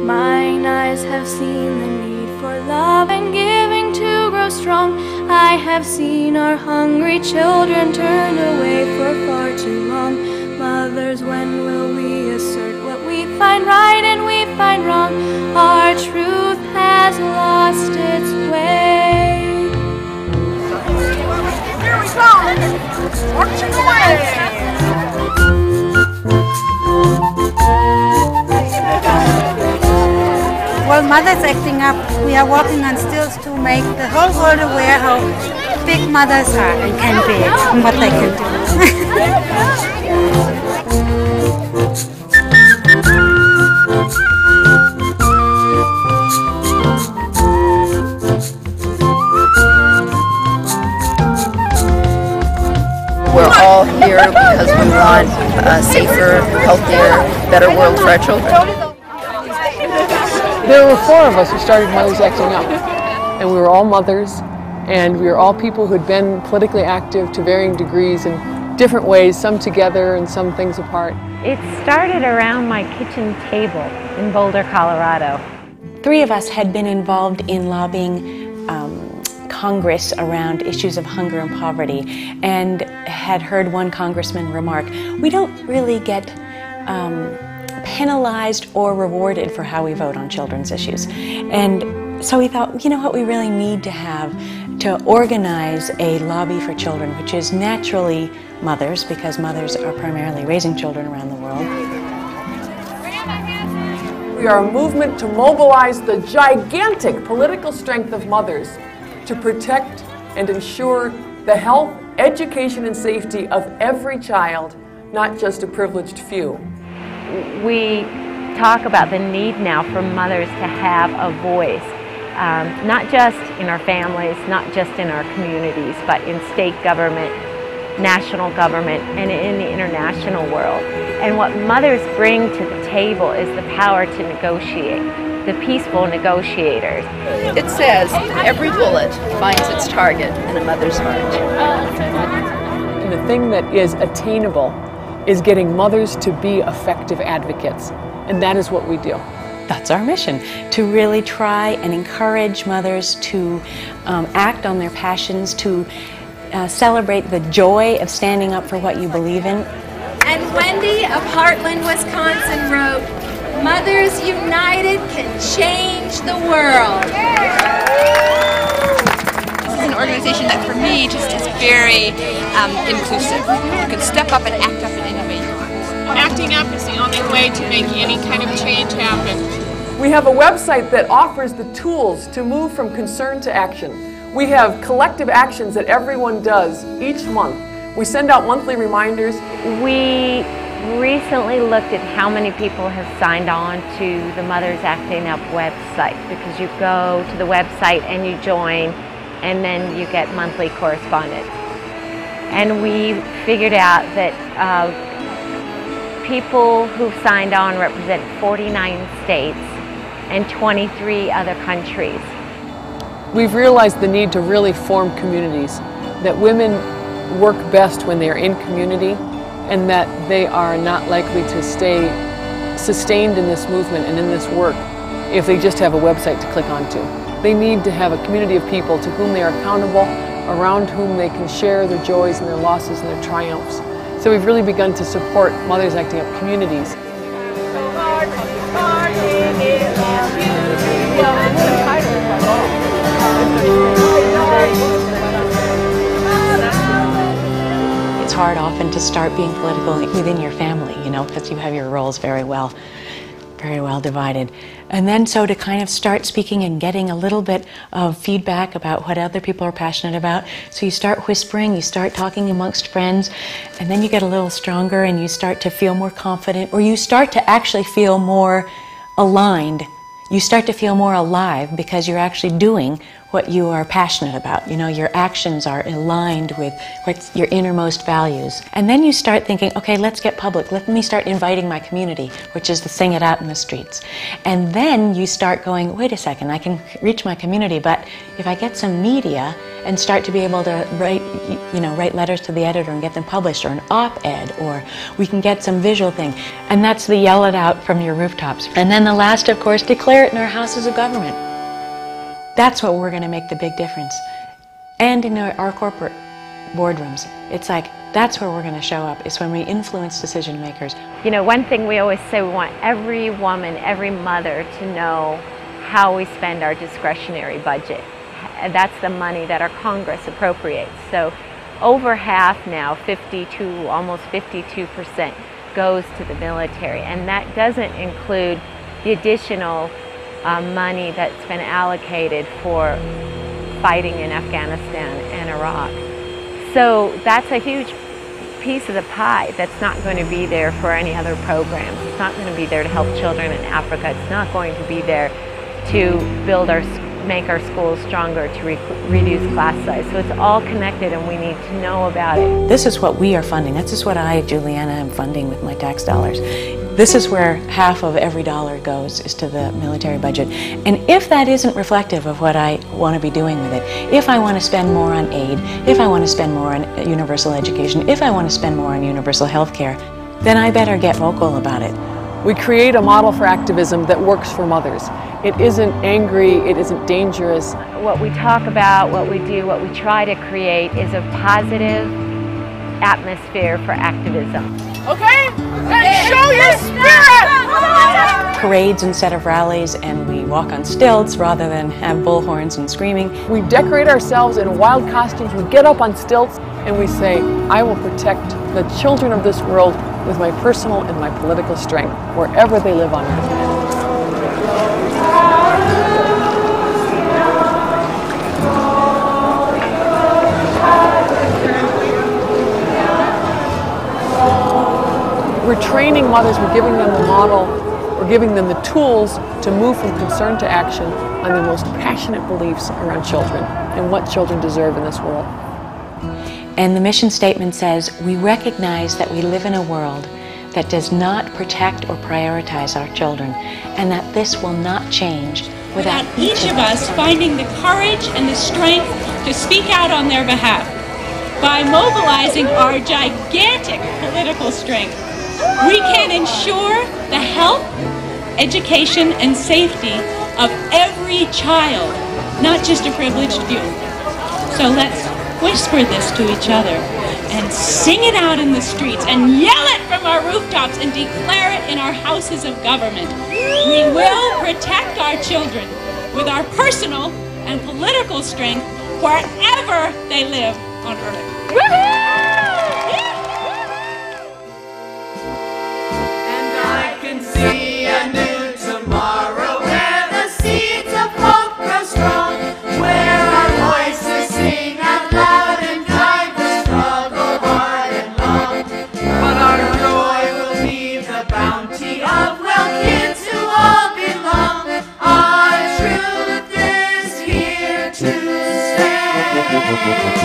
Mine eyes have seen the need for love and giving to grow strong. I have seen our hungry children turned away for far too long. Mothers, when will we assert what we find right and we find wrong? Our truth has lost its way. Here we go! Marching away! While Mothers Acting Up, we are walking on stilts to make the whole world aware how big mothers are and can be, and what they can do. We're all here because we want a safer, healthier, better world for our children. There were 4 of us who started Mothers Acting Up, and we were all mothers, and we were all people who had been politically active to varying degrees in different ways, some together and some things apart. It started around my kitchen table in Boulder, Colorado. 3 of us had been involved in lobbying Congress around issues of hunger and poverty, and had heard one congressman remark, we don't really get penalized or rewarded for how we vote on children's issues. And so we thought, you know what we really need to have to organize a lobby for children, which is naturally mothers, because mothers are primarily raising children around the world. We are a movement to mobilize the gigantic political strength of mothers to protect and ensure the health, education, and safety of every child, not just a privileged few. We talk about the need now for mothers to have a voice, not just in our families, not just in our communities, but in state government, national government, and in the international world. And what mothers bring to the table is the power to negotiate, the peaceful negotiators. It says, every bullet finds its target in a mother's heart. And the thing that is attainable is getting mothers to be effective advocates, and that is what we do. That's our mission, to really try and encourage mothers to act on their passions, to celebrate the joy of standing up for what you believe in. And Wendy of Heartland, Wisconsin wrote, "Mothers United can change the world." This is an organization that for me just is very inclusive. You can step up and act up in any way you want. Acting up is the only way to make any kind of change happen. We have a website that offers the tools to move from concern to action. We have collective actions that everyone does each month. We send out monthly reminders. We recently looked at how many people have signed on to the Mothers Acting Up website, because you go to the website and you join, and then you get monthly correspondence. And we figured out that people who've signed on represent 49 states and 23 other countries. We've realized the need to really form communities, that women work best when they are in community, and that they are not likely to stay sustained in this movement and in this work if they just have a website to click onto. They need to have a community of people to whom they are accountable, around whom they can share their joys and their losses and their triumphs. So we've really begun to support Mothers Acting Up communities. It's hard often to start being political within your family, you know, because you have your roles very well divided. And then so to kind of start speaking and getting a little bit of feedback about what other people are passionate about. So you start whispering, you start talking amongst friends, and then you get a little stronger and you start to feel more confident, or you start to actually feel more aligned. You start to feel more alive because you're actually doing what you are passionate about. You know, your actions are aligned with what's your innermost values. And then you start thinking, okay, let's get public. Let me start inviting my community, which is to sing it out in the streets. And then you start going, wait a second, I can reach my community, but if I get some media and start to be able to write letters to the editor and get them published, or an op-ed, or we can get some visual thing. And that's the yell it out from your rooftops. And then the last, of course, declare it in our houses of government. That's what we're going to make the big difference. And in our corporate boardrooms. It's like, that's where we're going to show up. It's when we influence decision makers. You know, one thing we always say, we want every woman, every mother to know how we spend our discretionary budget. And that's the money that our Congress appropriates. So over half now, 52, almost 52%, goes to the military. And that doesn't include the additional money that's been allocated for fighting in Afghanistan and Iraq. So that's a huge piece of the pie that's not going to be there for any other programs. It's not going to be there to help children in Africa. It's not going to be there to make our schools stronger, to reduce class size. So it's all connected, and we need to know about it. This is what we are funding. This is what I, Juliana, am funding with my tax dollars. This is where half of every dollar goes, is to the military budget. And if that isn't reflective of what I want to be doing with it, if I want to spend more on aid, if I want to spend more on universal education, if I want to spend more on universal health care, then I better get vocal about it. We create a model for activism that works for mothers. It isn't angry, it isn't dangerous. What we talk about, what we do, what we try to create is a positive atmosphere for activism. Okay? Then show your spirit! Parades instead of rallies, and we walk on stilts rather than have bullhorns and screaming. We decorate ourselves in wild costumes, we get up on stilts, and we say, I will protect the children of this world with my personal and my political strength, wherever they live on earth. We're training mothers, we're giving them the model, we're giving them the tools to move from concern to action on their most passionate beliefs around children and what children deserve in this world. And the mission statement says, we recognize that we live in a world that does not protect or prioritize our children, and that this will not change without each of us finding the courage and the strength to speak out on their behalf. By mobilizing our gigantic political strength, we can ensure the health, education, and safety of every child, not just a privileged few. So let's whisper this to each other and sing it out in the streets and yell it from our rooftops and declare it in our houses of government. We will protect our children with our personal and political strength wherever they live on earth. And I can see a new tomorrow where the seeds of hope grow strong, where our voices sing out loud and drive the struggle hard and long. But our joy will be the bounty of well kids who all belong. Our truth is here to stay.